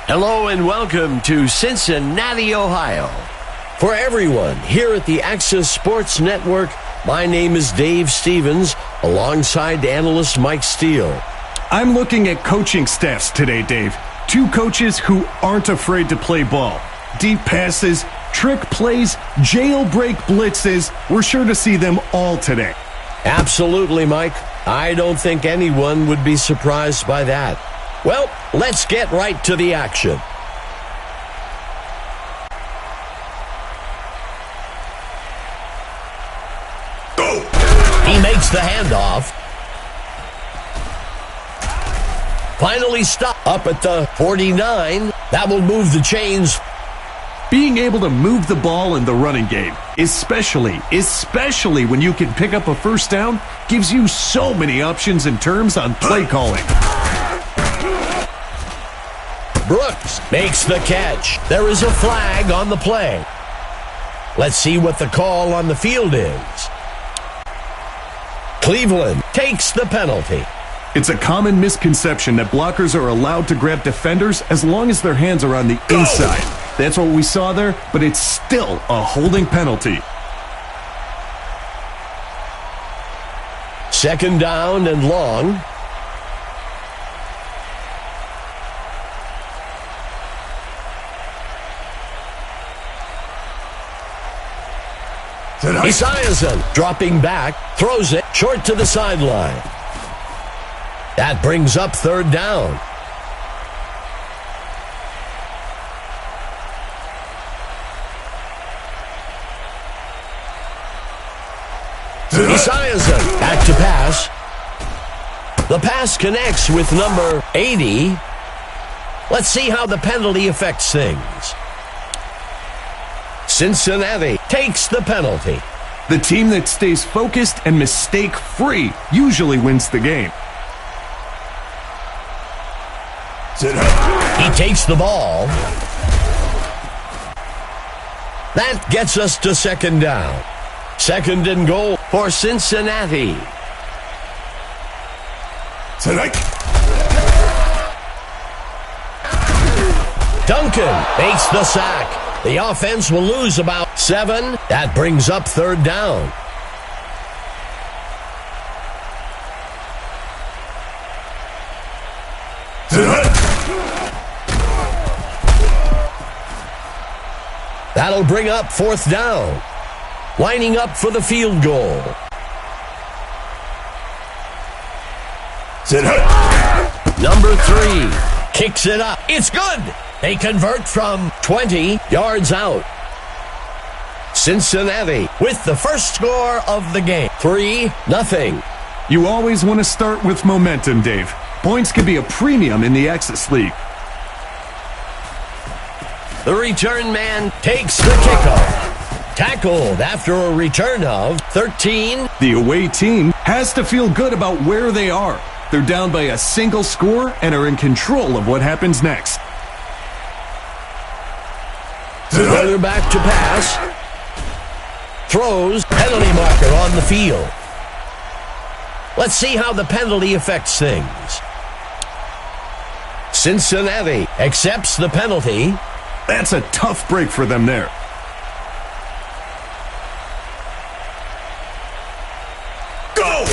Hello and welcome to Cincinnati, Ohio. For everyone here at the Access Sports Network, my name is Dave Stevens, alongside analyst Mike Steele. I'm looking at coaching staffs today, Dave. Two coaches who aren't afraid to play ball. Deep passes, trick plays, jailbreak blitzes. We're sure to see them all today. Absolutely, Mike. I don't think anyone would be surprised by that. Well, let's get right to the action. Go! He makes the handoff. Finally stopped up at the 49. That will move the chains. Being able to move the ball in the running game, especially when you can pick up a first down, gives you so many options in terms on play calling. Brooks makes the catch. There is a flag on the play. Let's see what the call on the field is. Cleveland takes the penalty. It's a common misconception that blockers are allowed to grab defenders as long as their hands are on the inside. That's what we saw there, but it's still a holding penalty. Second down and long. Esiason dropping back, throws it short to the sideline. That brings up third down. Esiason back to pass. The pass connects with number 80. Let's see how the penalty affects things. Cincinnati takes the penalty. The team that stays focused and mistake-free usually wins the game. He takes the ball. That gets us to second down. Second and goal for Cincinnati. Duncan makes the sack. The offense will lose about 7. That brings up third down. That'll bring up fourth down. Lining up for the field goal. Number 3 kicks it up. It's good. They convert from 20 yards out. Cincinnati with the first score of the game. 3-0. You always want to start with momentum, Dave. Points can be a premium in the Access League. The return man takes the kickoff. Tackled after a return of 13. The away team has to feel good about where they are. They're down by a single score and are in control of what happens next. Quarterback to pass. Throws. Penalty marker on the field. Let's see how the penalty affects things. Cincinnati accepts the penalty. That's a tough break for them there. Go!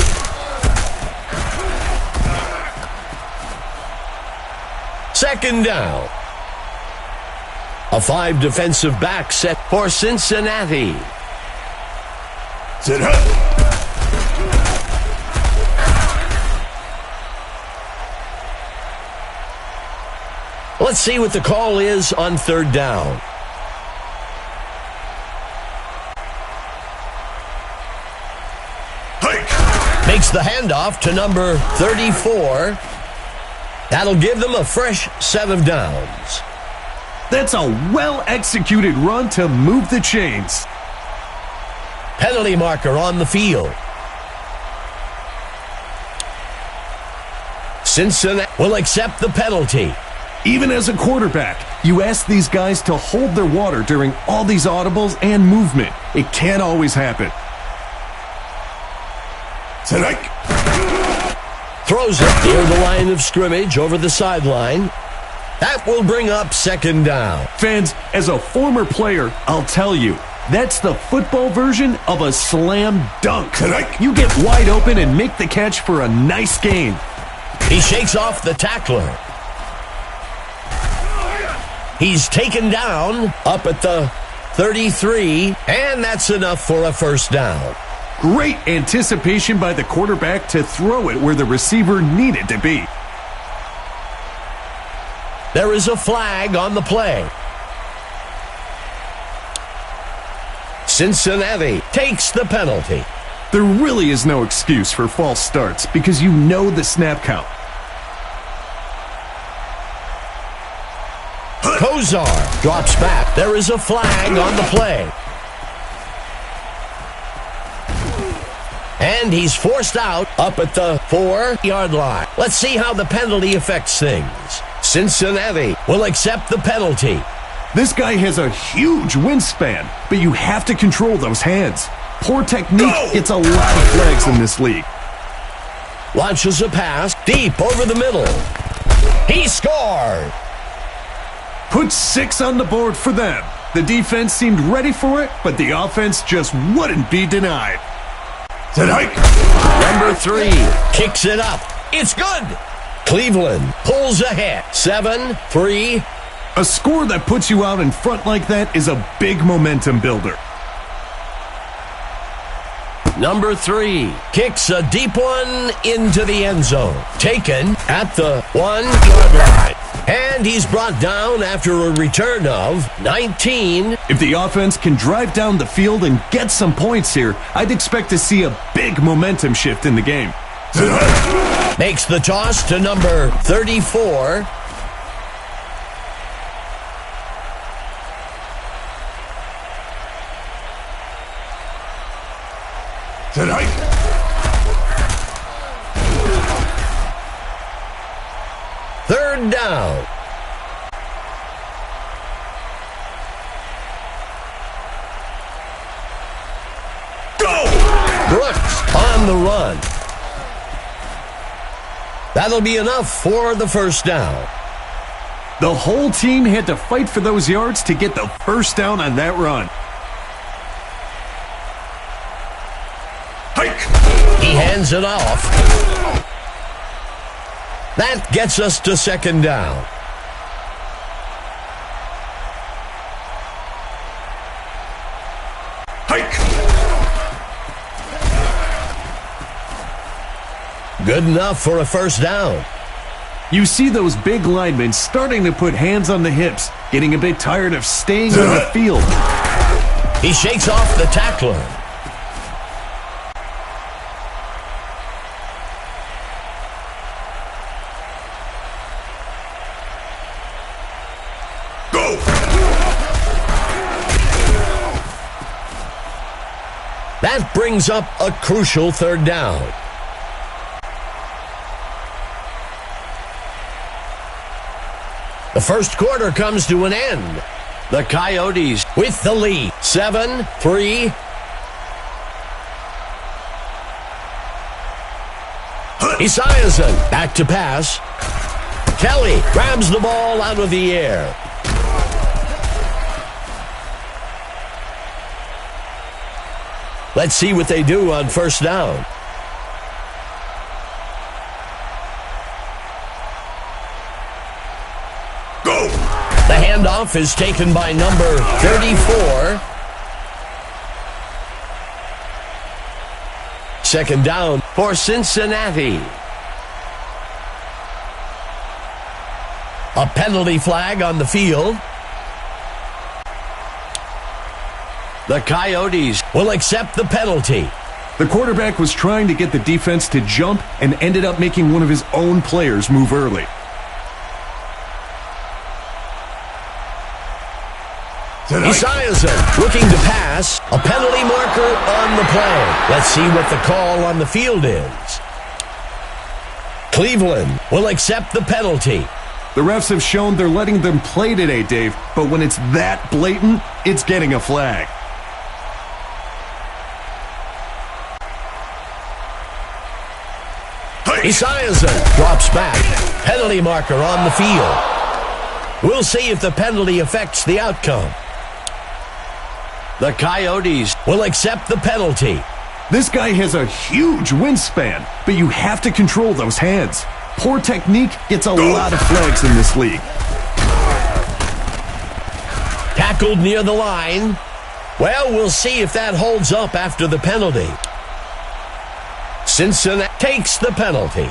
Second down. A 5 defensive back set for Cincinnati. Let's see what the call is on third down. Hike! Makes the handoff to number 34. That'll give them a fresh set of downs. That's a well-executed run to move the chains. Penalty marker on the field. Cincinnati will accept the penalty. Even as a quarterback, you ask these guys to hold their water during all these audibles and movement. It can't always happen. Throws it near the line of scrimmage over the sideline. That will bring up second down. Fans, as a former player, I'll tell you, that's the football version of a slam dunk. You get wide open and make the catch for a nice gain. He shakes off the tackler. He's taken down up at the 33, and that's enough for a first down. Great anticipation by the quarterback to throw it where the receiver needed to be. There is a flag on the play. Cincinnati takes the penalty. There really is no excuse for false starts because you know the snap count. Kozar drops back. There is a flag on the play. And he's forced out up at the 4-yard line. Let's see how the penalty affects things. Cincinnati will accept the penalty. This guy has a huge wingspan, but you have to control those hands. Poor technique gets a lot of flags in this league. Launches a pass deep over the middle. He scored. Put 6 on the board for them. The defense seemed ready for it, but the offense just wouldn't be denied. Number 3 kicks it up. It's good. Cleveland pulls ahead. 7-3. A score that puts you out in front like that is a big momentum builder. Number 3 kicks a deep one into the end zone. Taken at the 1-yard line. And he's brought down after a return of 19. If the offense can drive down the field and get some points here, I'd expect to see a big momentum shift in the game. Makes the toss to number 34. Third down. Go! Brooks on the run. That'll be enough for the first down. The whole team had to fight for those yards to get the first down on that run. Hike! He hands it off. That gets us to second down. Hike! Good enough for a first down. You see those big linemen starting to put hands on the hips, getting a bit tired of staying on the field. He shakes off the tackler. Go! That brings up a crucial third down. The first quarter comes to an end. The Coyotes with the lead. 7-3. Esiason back to pass. Kelly grabs the ball out of the air. Let's see what they do on first down. Go! The handoff is taken by number 34. Second down for Cincinnati. A penalty flag on the field. The Coyotes will accept the penalty. The quarterback was trying to get the defense to jump and ended up making one of his own players move early. Esiason looking to pass. A penalty marker on the play. Let's see what the call on the field is. Cleveland will accept the penalty. The refs have shown they're letting them play today, Dave, but when it's that blatant, it's getting a flag. Esiason drops back. Penalty marker on the field. We'll see if the penalty affects the outcome. The Coyotes will accept the penalty. This guy has a huge wingspan, but you have to control those hands. Poor technique gets a lot of flags in this league. Tackled near the line. Well, we'll see if that holds up after the penalty. Cincinnati takes the penalty.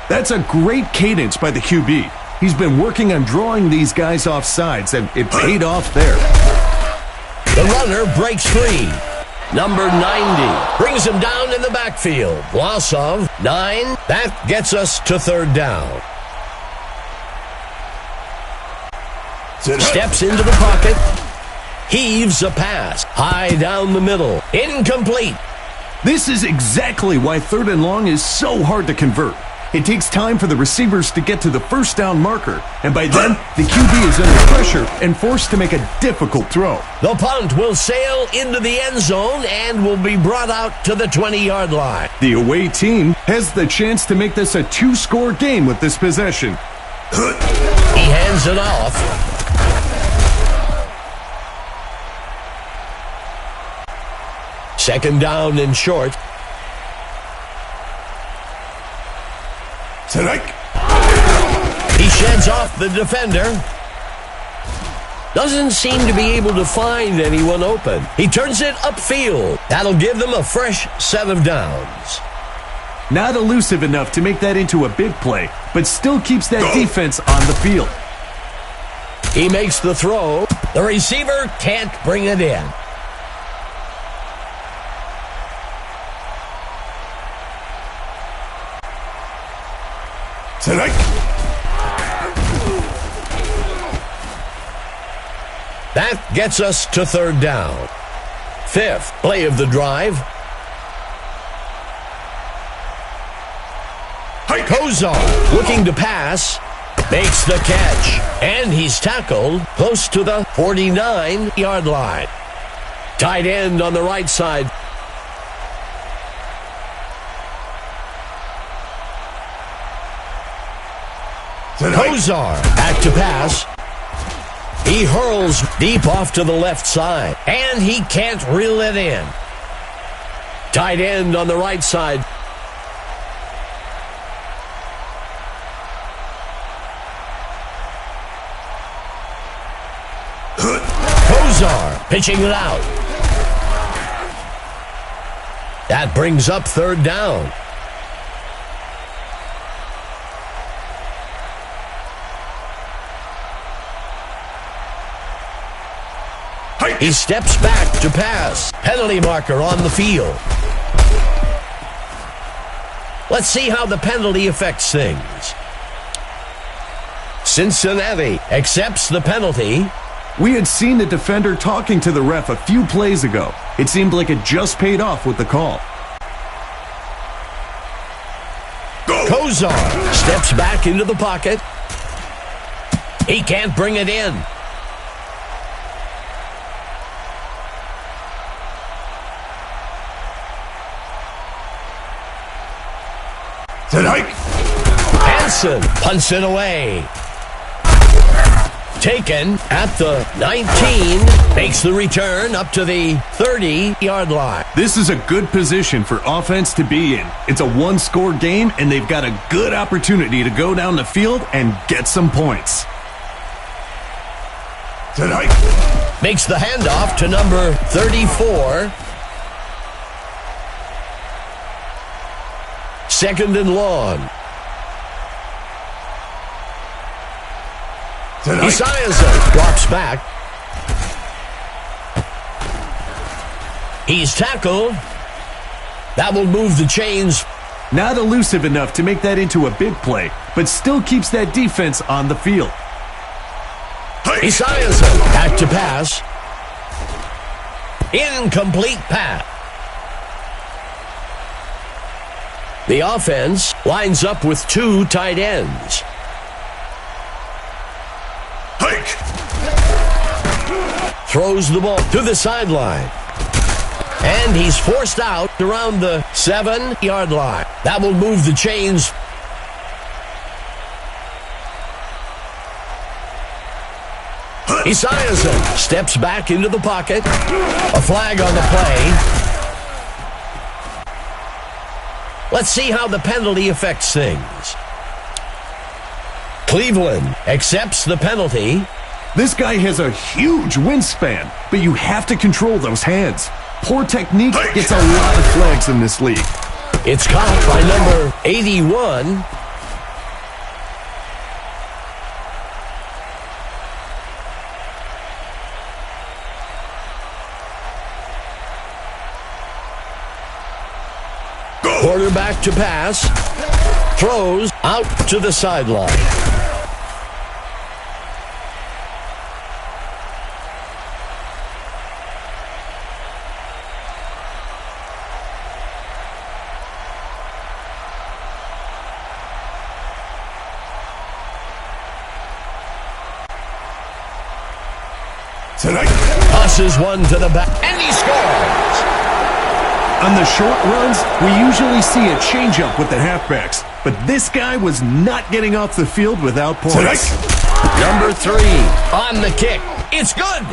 That's a great cadence by the QB. He's been working on drawing these guys off sides, and it paid off there. The runner breaks free. Number 90 brings him down in the backfield. Loss of 9. That gets us to third down. Steps into the pocket. Heaves a pass. High down the middle. Incomplete. This is exactly why third and long is so hard to convert. It takes time for the receivers to get to the first down marker, and by then, the QB is under pressure and forced to make a difficult throw. The punt will sail into the end zone and will be brought out to the 20-yard line. The away team has the chance to make this a 2-score game with this possession. He hands it off. Second down and short. He sheds off the defender. Doesn't seem to be able to find anyone open. He turns it upfield. That'll give them a fresh set of downs. Not elusive enough to make that into a big play, but still keeps that defense on the field. He makes the throw. The receiver can't bring it in. That gets us to third down. Fifth play of the drive. Kozar looking to pass. Makes the catch. And he's tackled close to the 49-yard line. Tight end on the right side. Kozar back to pass. He hurls deep off to the left side, and he can't reel it in. Tight end on the right side. Kozar pitching it out. That brings up third down. He steps back to pass. Penalty marker on the field. Let's see how the penalty affects things. Cincinnati accepts the penalty. We had seen the defender talking to the ref a few plays ago. It seemed like it just paid off with the call. Kozar steps back into the pocket. He can't bring it in. Hansen punts it away. Taken at the 19, makes the return up to the 30-yard line. This is a good position for offense to be in. It's a one-score game, and they've got a good opportunity to go down the field and get some points. Makes the handoff to number 34. Second and long. Isaiah drops back. He's tackled. That will move the chains. Not elusive enough to make that into a big play, but still keeps that defense on the field. Isaiah back to pass. Incomplete pass. The offense lines up with two tight ends. Throws the ball to the sideline. And he's forced out around the 7-yard line. That will move the chains. Esiason steps back into the pocket. A flag on the play. Let's see how the penalty affects things. Cleveland accepts the penalty. This guy has a huge wingspan, but you have to control those hands. Poor technique gets a lot of flags in this league. It's caught by number 81. Quarterback to pass. Throws out to the sideline. Tosses one to the back, and he scores! On the short runs, we usually see a changeup with the halfbacks, but this guy was not getting off the field without points. Number 3 on the kick. It's good!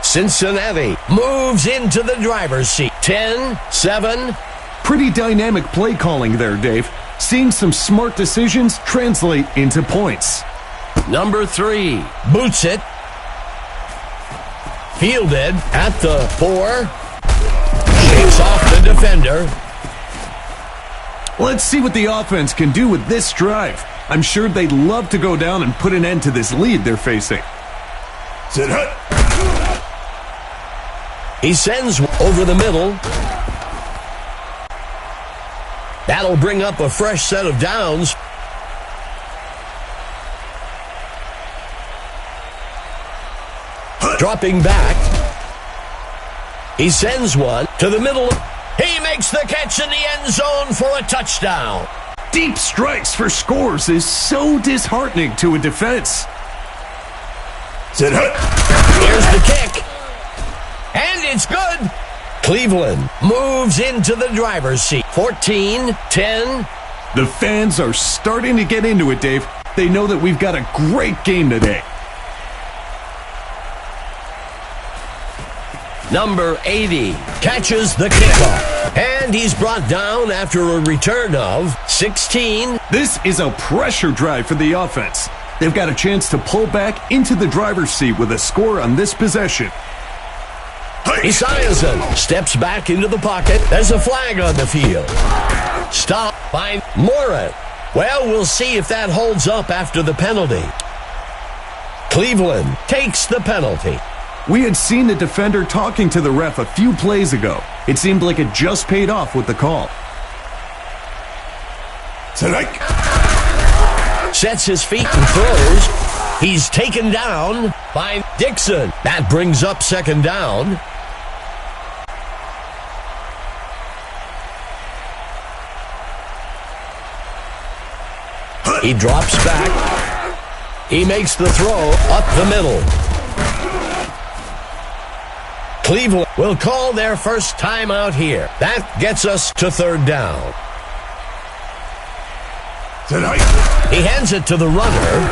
Cincinnati moves into the driver's seat. 10-7. Pretty dynamic play calling there, Dave. Seeing some smart decisions translate into points. Number 3 boots it. Fielded at the 4. Shakes off the defender. Let's see what the offense can do with this drive. I'm sure they'd love to go down and put an end to this lead they're facing. He sends over the middle. That'll bring up a fresh set of downs. Dropping back. He sends one to the middle. He makes the catch in the end zone for a touchdown. Deep strikes for scores is so disheartening to a defense. Here's the kick. And it's good. Cleveland moves into the driver's seat. 14-10. The fans are starting to get into it, Dave. They know that we've got a great game today. Number 80 catches the kickoff. And he's brought down after a return of 16. This is a pressure drive for the offense. They've got a chance to pull back into the driver's seat with a score on this possession. Esiason steps back into the pocket. There's a flag on the field. Stop by Morin. Well, we'll see if that holds up after the penalty. Cleveland takes the penalty. We had seen the defender talking to the ref a few plays ago. It seemed like it just paid off with the call. Sets his feet and throws. He's taken down by Dixon. That brings up second down. He drops back. He makes the throw up the middle. Cleveland will call their first timeout here. That gets us to third down. He hands it to the runner.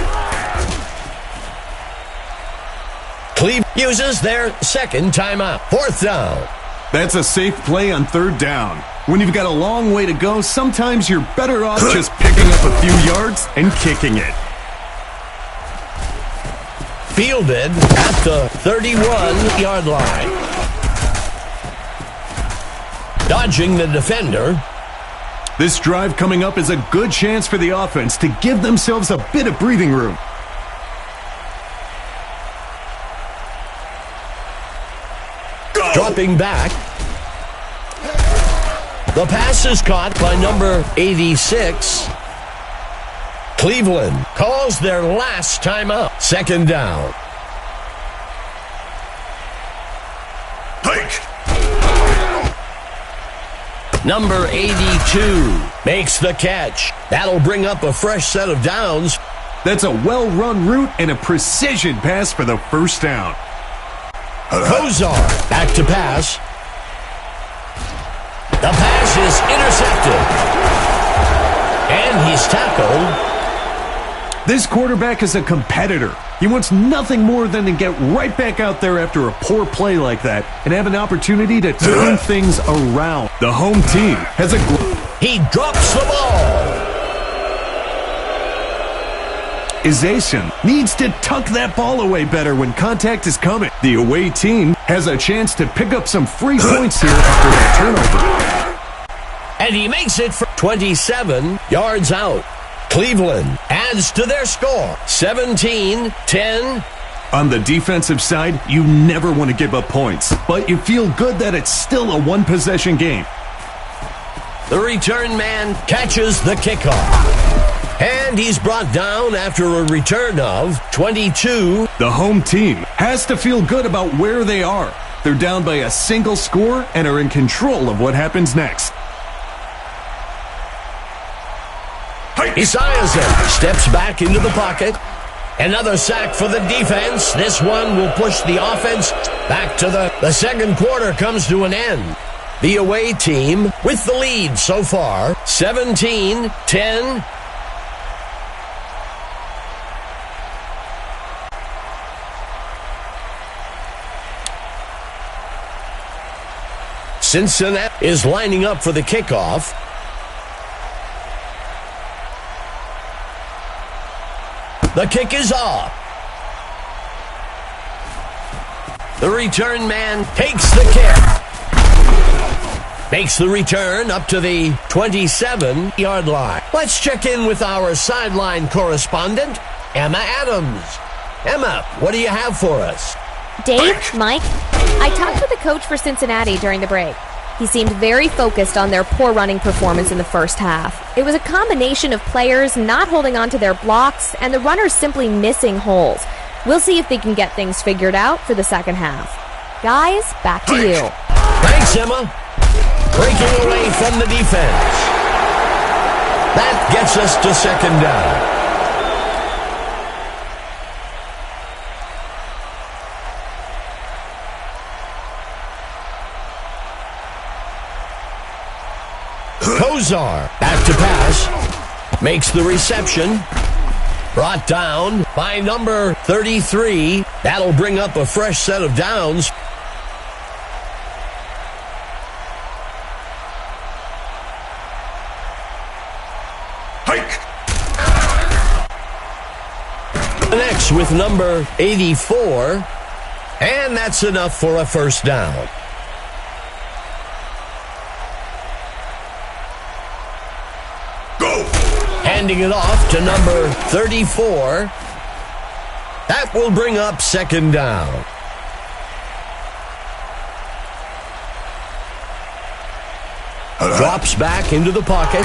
Cleveland uses their second timeout. Fourth down. That's a safe play on third down. When you've got a long way to go, sometimes you're better off just picking up a few yards and kicking it. Fielded at the 31-yard line. Dodging the defender. This drive coming up is a good chance for the offense to give themselves a bit of breathing room. Dropping back. The pass is caught by number 86. Cleveland calls their last timeout. Second down. Number 82 makes the catch. That'll bring up a fresh set of downs. That's a well-run route and a precision pass for the first down. Kozar back to pass. The pass is intercepted. And he's tackled. This quarterback is a competitor. He wants nothing more than to get right back out there after a poor play like that and have an opportunity to turn things around. The home team has a... He drops the ball. Ization needs to tuck that ball away better when contact is coming. The away team has a chance to pick up some free points here after that turnover. And he makes it for 27 yards out. Cleveland adds to their score, 17-10. On the defensive side, you never want to give up points, but you feel good that it's still a one-possession game. The return man catches the kickoff. And he's brought down after a return of 22. The home team has to feel good about where they are. They're down by a single score and are in control of what happens next. Esiason steps back into the pocket. Another sack for the defense. This one will push the offense back to the second quarter comes to an end. The away team with the lead so far, 17-10. Cincinnati is lining up for the kickoff. The kick is off. The return man takes the kick. Makes the return up to the 27-yard line. Let's check in with our sideline correspondent, Emma Adams. Emma, what do you have for us? Dave, Mike, I talked with the coach for Cincinnati during the break. He seemed very focused on their poor running performance in the first half. It was a combination of players not holding on to their blocks and the runners simply missing holes. We'll see if they can get things figured out for the second half. Guys, back to you. Thanks, Emma. Breaking away from the defense. That gets us to second down. Kozar back to pass. Makes the reception. Brought down by number 33. That'll bring up a fresh set of downs. Hike. Next with number 84. And that's enough for a first down. Handing it off to number 34. That will bring up second down. Drops back into the pocket.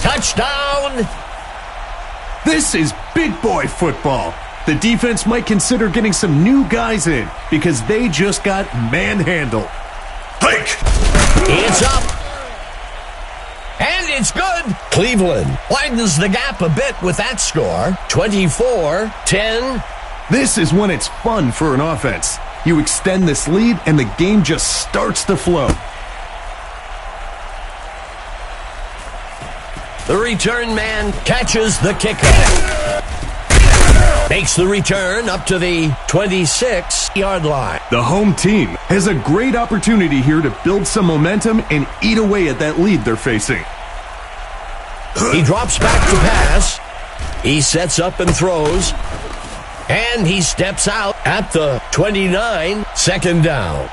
Touchdown! This is big boy football. The defense might consider getting some new guys in because they just got manhandled. Hike. It's up. And it's good. Cleveland widens the gap a bit with that score. 24-10. This is when it's fun for an offense. You extend this lead and the game just starts to flow. The return man catches the kicker. Makes the return up to the 26-yard line. The home team has a great opportunity here to build some momentum and eat away at that lead they're facing. He drops back to pass. He sets up and throws. And he steps out at the 29, second down.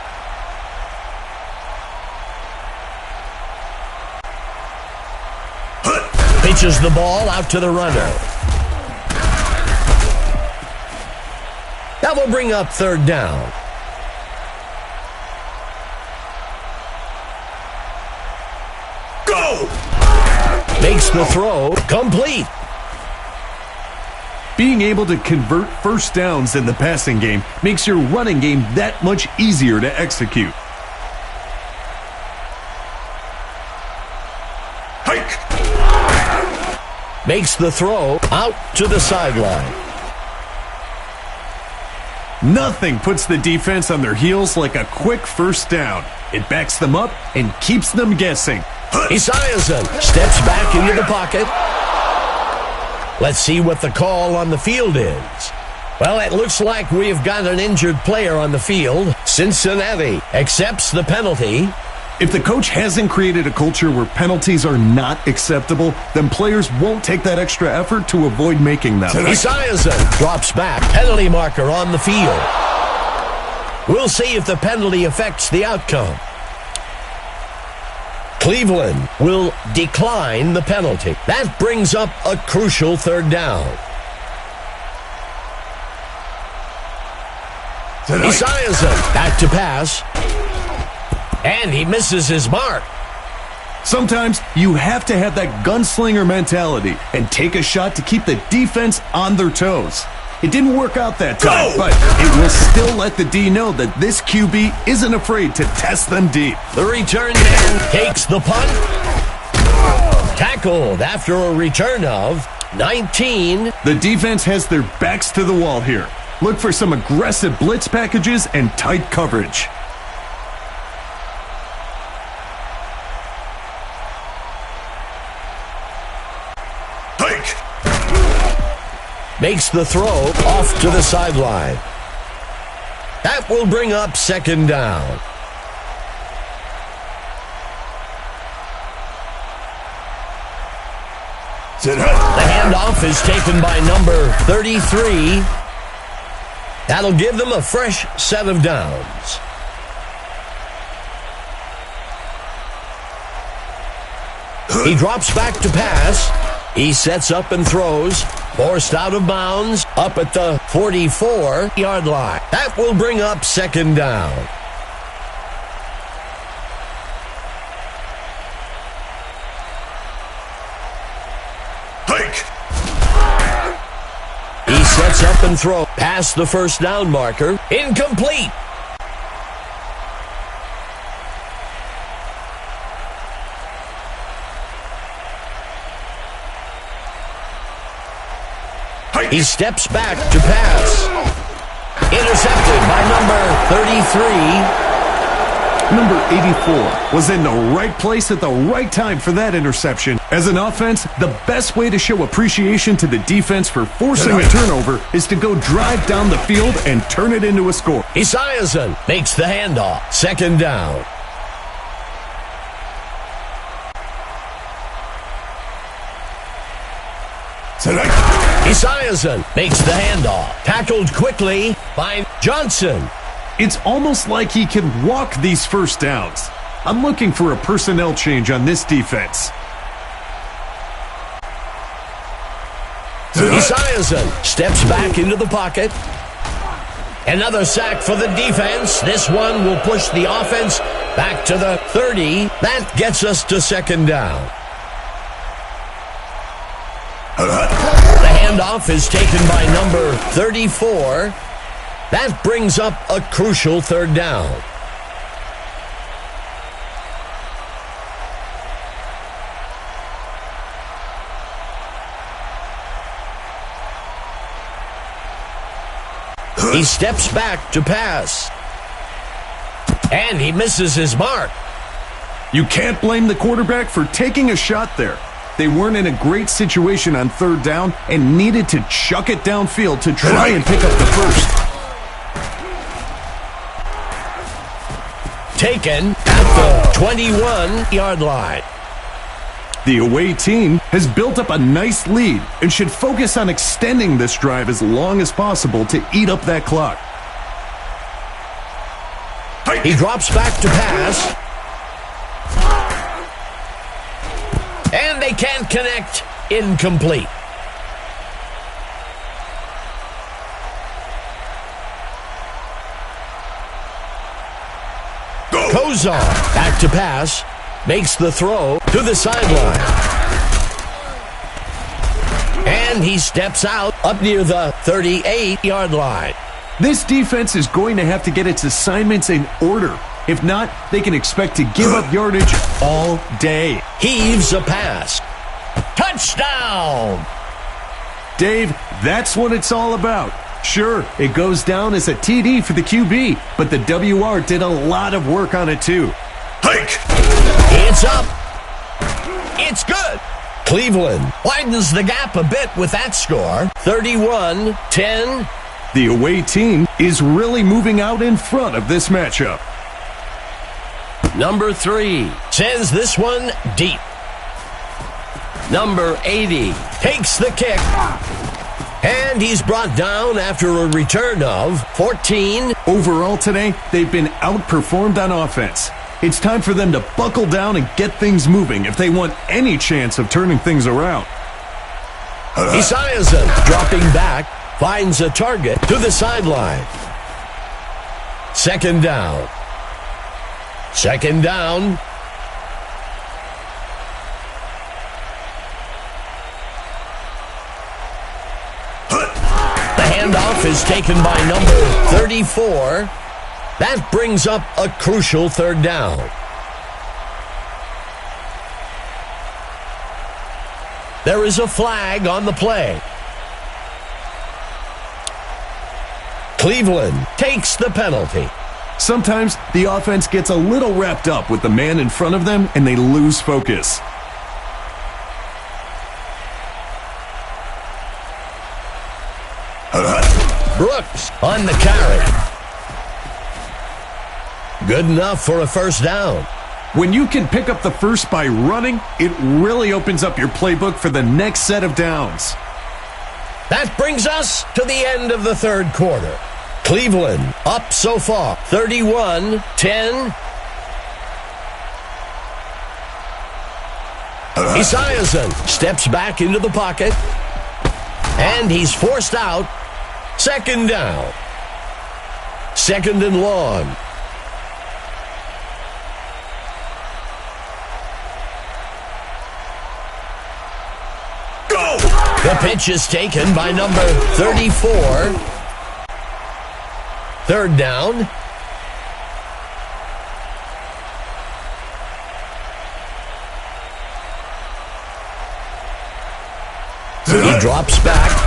Pitches the ball out to the runner. That will bring up third down. Go! Makes the throw complete. Being able to convert first downs in the passing game makes your running game that much easier to execute. Hike! Makes the throw out to the sideline. Nothing puts the defense on their heels like a quick first down. It backs them up and keeps them guessing. Esiason steps back into the pocket. Let's see what the call on the field is. Well, it looks like we've got an injured player on the field. Cincinnati accepts the penalty. If the coach hasn't created a culture where penalties are not acceptable, then players won't take that extra effort to avoid making them. Esiason drops back. Penalty marker on the field. We'll see if the penalty affects the outcome. Cleveland will decline the penalty. That brings up a crucial third down. Esiason back to pass. And he misses his mark. Sometimes you have to have that gunslinger mentality and take a shot to keep the defense on their toes. It didn't work out that time, but it will still let the D know that this QB isn't afraid to test them deep. The return man takes the punt. Tackled after a return of 19. The defense has their backs to the wall here. Look for some aggressive blitz packages and tight coverage. Makes the throw off to the sideline. That will bring up second down. The handoff is taken by number 33. That'll give them a fresh set of downs. He drops back to pass. He sets up and throws. Forced out of bounds up at the 44-yard line. That will bring up second down. Hike! He sets up and throws past the first down marker. Incomplete. He steps back to pass. Intercepted by number 33. Number 84 was in the right place at the right time for that interception. As an offense, the best way to show appreciation to the defense for forcing a turnover is to go drive down the field and turn it into a score. Esiason makes the handoff. Second down. Esiason makes the handoff. Tackled quickly by Johnson. It's almost like he can walk these first downs. I'm looking for a personnel change on this defense. Esiason steps back into the pocket. Another sack for the defense. This one will push the offense back to the 30. That gets us to second down. The handoff is taken by number 34. That brings up a crucial third down. He steps back to pass. And he misses his mark. You can't blame the quarterback for taking a shot there. They weren't in a great situation on third down and needed to chuck it downfield to try and pick up the first. Taken at the 21-yard line. The away team has built up a nice lead and should focus on extending this drive as long as possible to eat up that clock. He drops back to pass. And they can't connect. Incomplete. Kozar back to pass. Makes the throw to the sideline. And he steps out up near the 38-yard line. This defense is going to have to get its assignments in order. If not, they can expect to give up yardage all day. Heaves a pass. Touchdown! Dave, that's what it's all about. Sure, it goes down as a TD for the QB, but the WR did a lot of work on it too. Hike! It's up. It's good. Cleveland widens the gap a bit with that score, 31-10. The away team is really moving out in front of this matchup. Number 3 sends this one deep. Number 80 takes the kick. And he's brought down after a return of 14. Overall today, they've been outperformed on offense. It's time for them to buckle down and get things moving if they want any chance of turning things around. Esiason dropping back, finds a target to the sideline. Second down. Second down. The handoff is taken by number 34. That brings up a crucial third down. There is a flag on the play. Cleveland takes the penalty. Sometimes the offense gets a little wrapped up with the man in front of them and they lose focus. Brooks on the carry. Good enough for a first down. When you can pick up the first by running, it really opens up your playbook for the next set of downs. That brings us to the end of the third quarter. Cleveland up so far, 31-10. Esiason steps back into the pocket, and he's forced out. Second down. Second and long. Go! The pitch is taken by number 34. Third down. He drops back.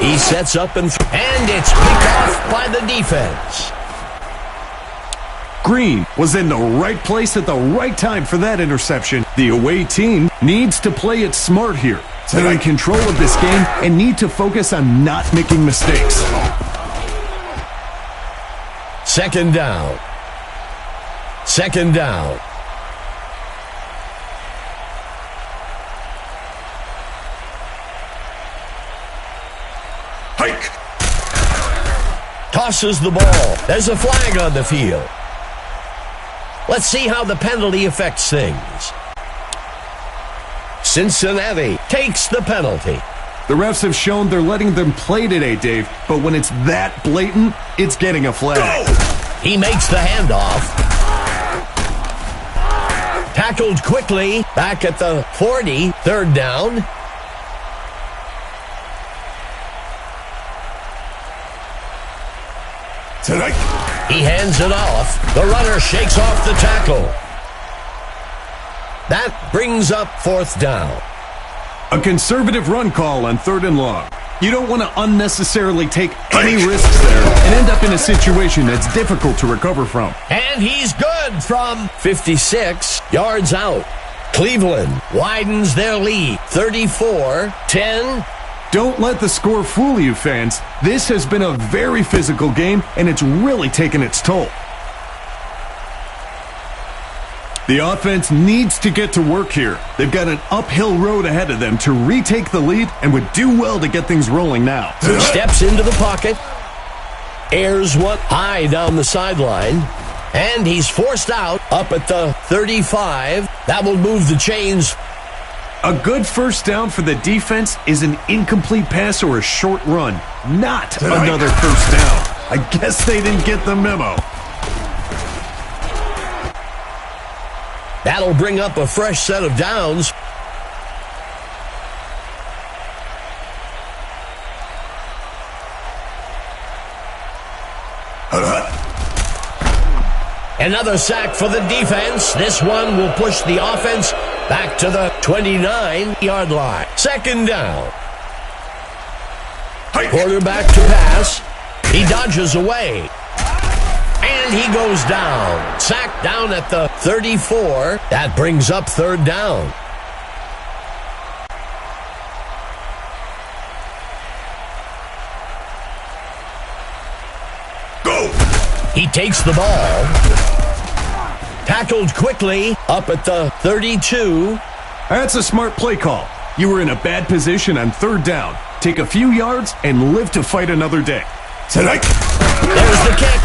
He sets up and it's picked off by the defense. Green was in the right place at the right time for that interception. The away team needs to play it smart here. They're in control of this game and need to focus on not making mistakes. Second down. Second down. Hike! Tosses the ball. There's a flag on the field. Let's see how the penalty affects things. Cincinnati takes the penalty. The refs have shown they're letting them play today, Dave, but when it's that blatant, it's getting a flag. Go! He makes the handoff. Tackled quickly, back at the 40, third down. Tonight. He hands it off. The runner shakes off the tackle. That brings up fourth down. A conservative run call on third and long. You don't want to unnecessarily take any risks there and end up in a situation that's difficult to recover from. And he's good from 56 yards out. Cleveland widens their lead, 34-10. Don't let the score fool you, fans. This has been a very physical game, and it's really taken its toll. The offense needs to get to work here. They've got an uphill road ahead of them to retake the lead and would do well to get things rolling now. Steps into the pocket, airs one high down the sideline, and he's forced out up at the 35. That will move the chains. A good first down for the defense is an incomplete pass or a short run, not another first down. I guess they didn't get the memo. That'll bring up a fresh set of downs. Another sack for the defense. This one will push the offense back to the 29-yard line. Second down. Quarterback to pass. He dodges away. And he goes down. Sacked down at the 34. That brings up third down. He takes the ball. Tackled quickly up at the 32. That's a smart play call. You were in a bad position on third down. Take a few yards and live to fight another day. Tonight. There's the kick.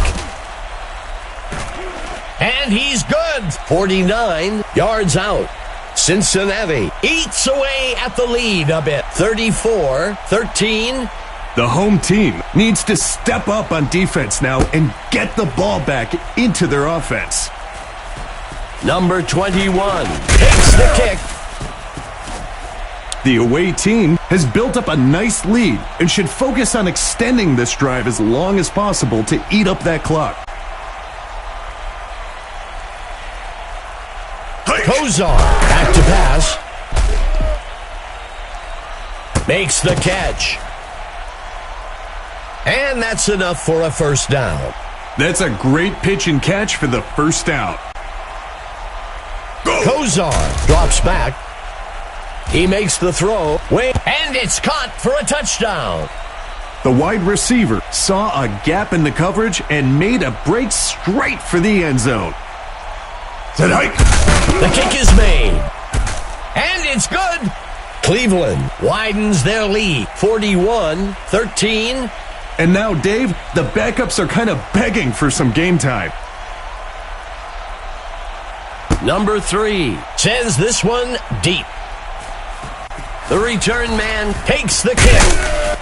And he's good. 49 yards out. Cincinnati eats away at the lead a bit. 34-13. The home team needs to step up on defense now and get the ball back into their offense. Number 21 takes the kick. The away team has built up a nice lead and should focus on extending this drive as long as possible to eat up that clock. Kozar back to pass. Makes the catch. And that's enough for a first down. That's a great pitch and catch for the first down. Kozar drops back. He makes the throw. And it's caught for a touchdown. The wide receiver saw a gap in the coverage and made a break straight for the end zone. Tonight. The kick is made. And it's good. Cleveland widens their lead. 41-13. And now, Dave, the backups are kind of begging for some game time. Number 3 sends this one deep. The return man takes the kick.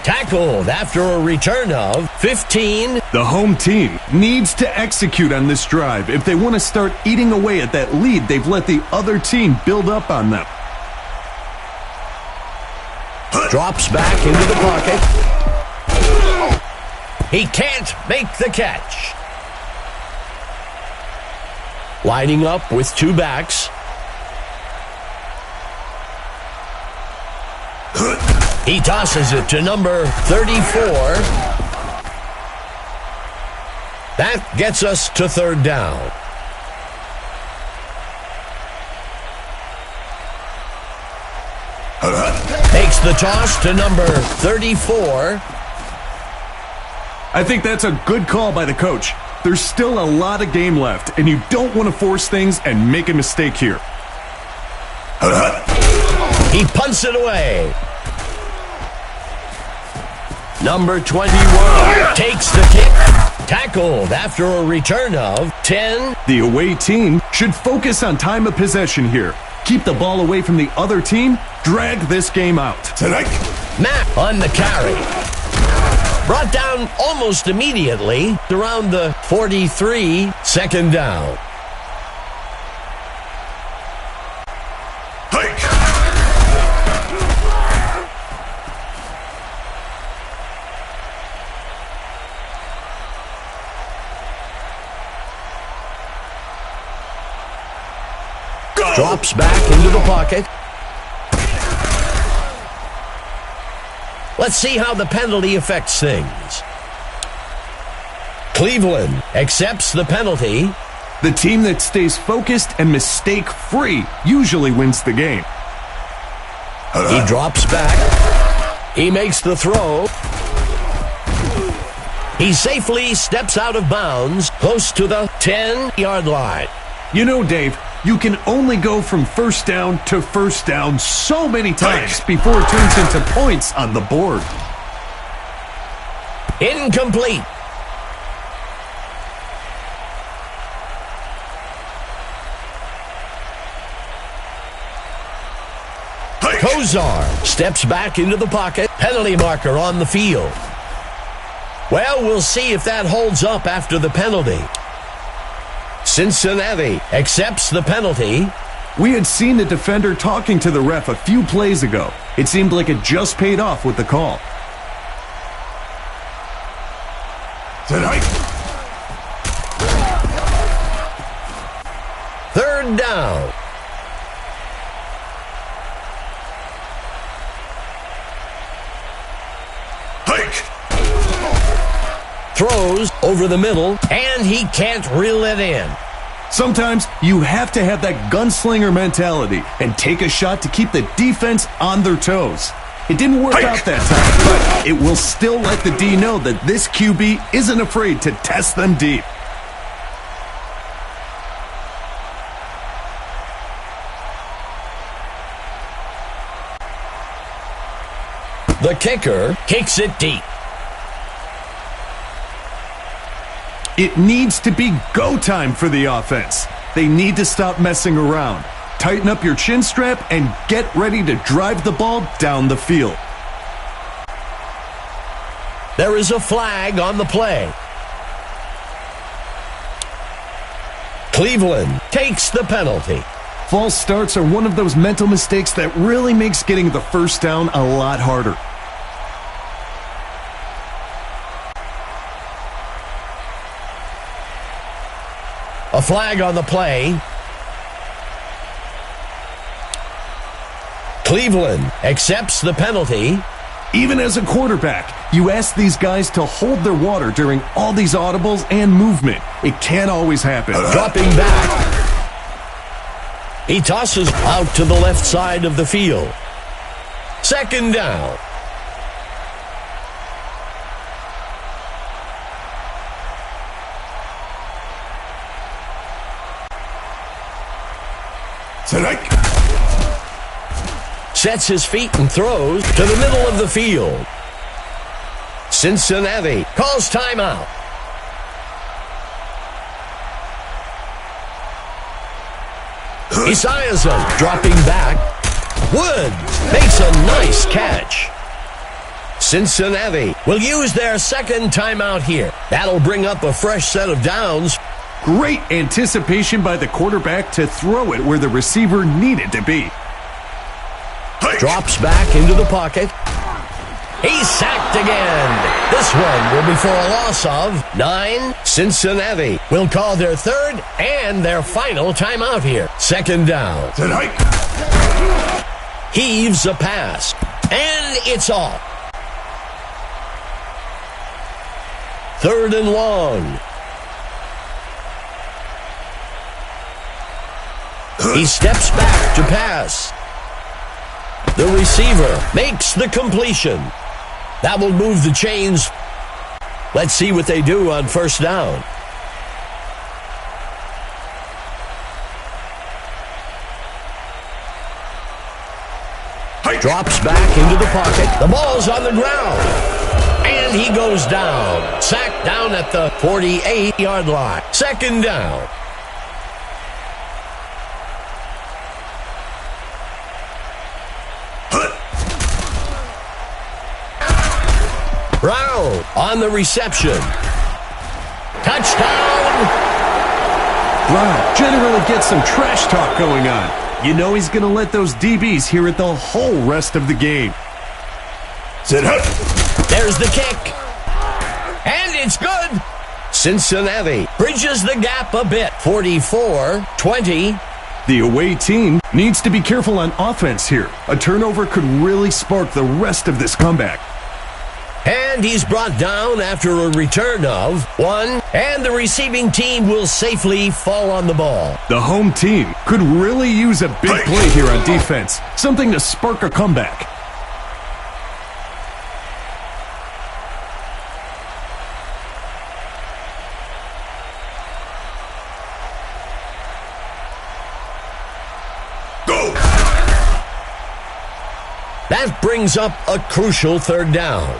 Tackled after a return of 15. The home team needs to execute on this drive if they want to start eating away at that lead they've let the other team build up on them. Drops back into the pocket. He can't make the catch. Lining up with two backs. He tosses it to number 34. That gets us to third down. Makes the toss to number 34. I think that's a good call by the coach. There's still a lot of game left, and you don't want to force things and make a mistake here. He punts it away. Number 21 takes the kick. Tackled after a return of 10. The away team should focus on time of possession here. Keep the ball away from the other team. Drag this game out. Tonight. Matt on the carry. Brought down almost immediately around the 43, second down. Hike. Go. Drops back into the pocket. Let's see how the penalty affects things. Cleveland accepts the penalty. The team that stays focused and mistake-free usually wins the game. He drops back. He makes the throw. He safely steps out of bounds, close to the 10-yard line. You know, Dave, you can only go from first down to first down so many times before it turns into points on the board. Incomplete. Kozar steps back into the pocket. Penalty marker on the field. Well, we'll see if that holds up after the penalty. Cincinnati accepts the penalty. We had seen the defender talking to the ref a few plays ago. It seemed like it just paid off with the call. Tonight. Third down. Hike. Throws over the middle, and he can't reel it in. Sometimes you have to have that gunslinger mentality and take a shot to keep the defense on their toes. It didn't work out that time, but it will still let the D know that this QB isn't afraid to test them deep. The kicker kicks it deep. It needs to be go time for the offense. They need to stop messing around. Tighten up your chin strap and get ready to drive the ball down the field. There is a flag on the play. Cleveland takes the penalty. False starts are one of those mental mistakes that really makes getting the first down a lot harder. A flag on the play. Cleveland accepts the penalty. Even as a quarterback, you ask these guys to hold their water during all these audibles and movement. It can't always happen. Dropping back. He tosses out to the left side of the field. Second down. Sets his feet and throws to the middle of the field. Cincinnati calls timeout. Esiason dropping back. Woods makes a nice catch. Cincinnati will use their second timeout here. That'll bring up a fresh set of downs. Great anticipation by the quarterback to throw it where the receiver needed to be. Drops back into the pocket. He's sacked again. This one will be for a loss of 9. Cincinnati will call their third and their final timeout here. Second down. Heaves a pass. And it's off. Third and long. He steps back to pass. The receiver makes the completion. That will move the chains. Let's see what they do on first down. Drops back into the pocket. The ball's on the ground. And he goes down. Sacked down at the 48-yard line. Second down. Brown on the reception. Touchdown! Brown generally gets some trash talk going on. You know he's going to let those DBs hear it the whole rest of the game. There's the kick. And it's good. Cincinnati bridges the gap a bit. 44-20. The away team needs to be careful on offense here. A turnover could really spark the rest of this comeback. And he's brought down after a return of 1, and the receiving team will safely fall on the ball. The home team could really use a big play here on defense, something to spark a comeback. Go! That brings up a crucial third down.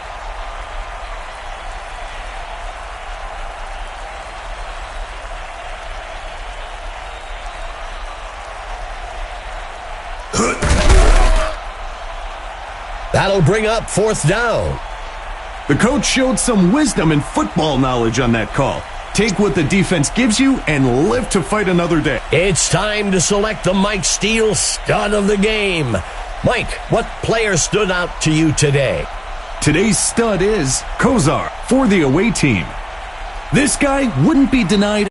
That'll bring up fourth down. The coach showed some wisdom and football knowledge on that call. Take what the defense gives you and live to fight another day. It's time to select the Mike Steele stud of the game. Mike, what player stood out to you today? Today's stud is Kozar for the away team. This guy wouldn't be denied